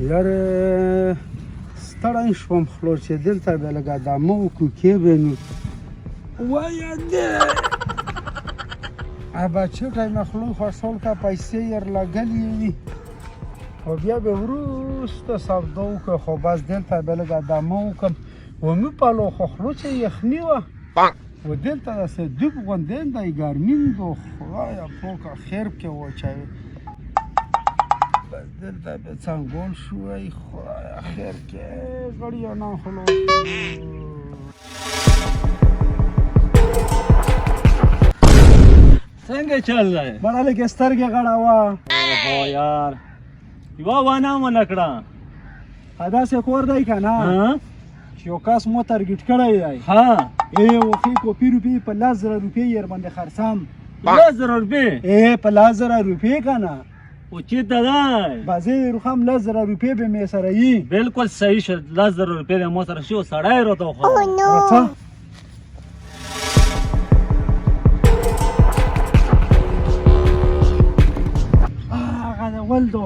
یاره ستړی شوم خلو چې دلته به لږه دمه وکړو کې به نو وایه دی بچه ټایمه خلو خرڅول که پیسې یې لګلې وي خو بیا به وروسته سودا وکړو خو بس دلته به لږه دمه وکړم ومې پلو خو خلو چې یخني وه و دلته داسې دوب غوندې دی ګرمین دو خدایه پوکه خیر پکې واچوي دلته به څنګول شوی خدایه خیر کې غړیه نه خلو څنګه چل دی مړه لږې سترګې غړوه اوهو یار یوه ونه مو نه کړه داسې کور دی که نه چې یو کس مو ترګیټ کړی دی ها وښې کوپي روپۍ په 10,000 روپۍ یې ورباندې خرڅم 10,000 روپۍ په 10,000 روپۍ که نه او چېرته دی بازې روخم 10,000 روپۍ به مې سره یي بلکل صحیح شه 10,000 روپۍ د ما سره شي او سړی راته وخوړه راځه هغه ولدو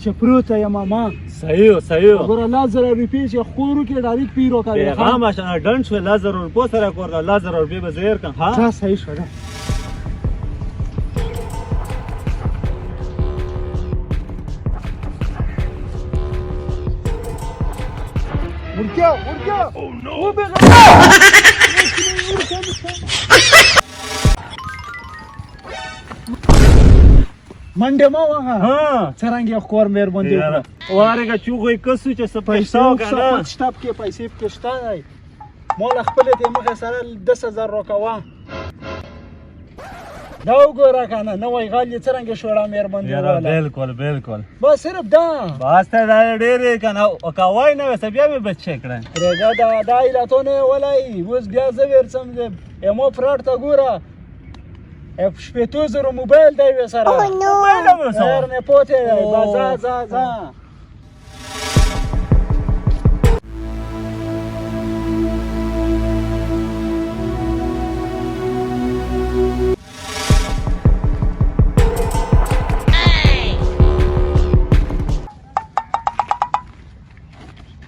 چې پروته یم ما صحیح صحیح ګوره 10,000 روپۍ چې خورو کې ډایرکټ پیرو کوي پیغام اشنا ډنډ شوې 10,000 روپۍ سره کور 10,000 روپۍ به زیر کړم ها صحیح شو ده ورکیا منډه ما وغه ها څرنګه خور مېر باندې وکړه وارګه چوغې کسو چې څه پیسې وکړه شتاب کې پیسې پکې شته دی مال خپل ته مخه سره 10,000 روکوا دا وګوره کنه نوې غالي څرنګه شوړه مېر باندې ولا بالکل بس صرف دا بس ته دا ډېرې کنه او کاوای نه وسه بیا به بچ کړه رګا دا ایلاتونه ولای اوس بیا زه ورسم امو فراډ ته ګوره شپېتو زره موبایل دی وسره موبایل هم وسره نه پوته دی ځه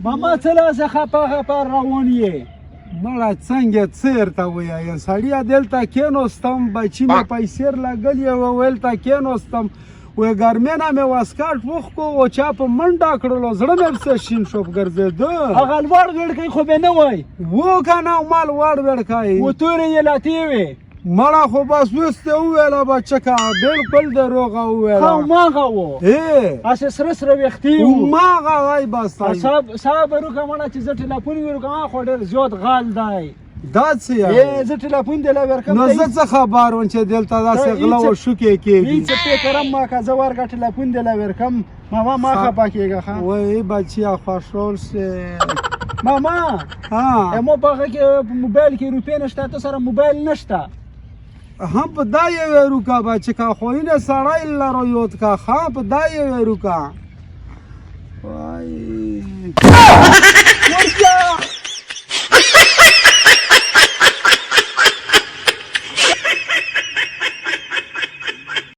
ماما څه لاسه خپه روان یې مړه څنګه څېرته ووایه سړیه دلته کېناستم بچي مې پیسې لګلې وه ویل ته کېناستم وی ګرمۍ نه مې واسکټ وښکو و چا په منډه کړلو زړه مې پسې شین شو په ګرځېده هغه لوړ وړکی خو به نه وای و که نه ما لوړ وړکی و تورې یې لاتې وې مړه خو بس اوس دې وویله بچکه بلکل دروغه وویله هماغه و هسې سره سره ویښتې و هماغه وای بس صاحب وروکه مړه چې زه ټلیفون وروکم خو ډېر زیات غال دی دا څه زه ټلیفون دې لا ورکم نو زه څه خبر وم چې دلته داسې غله و شوکې کېږي څه فکرم ما که زه ورکه ټلیفون دې لا ورکم ماما ما خفه کېږه ښه وایي بچیه خوشحال سې ماما ما په هغه کې موبایل کې روپۍ نشته ته سره موبایل نشته هم په دا یې وروکه بچکه خو اینه سړی لرو یاد که ښه په دا یې وروکه وای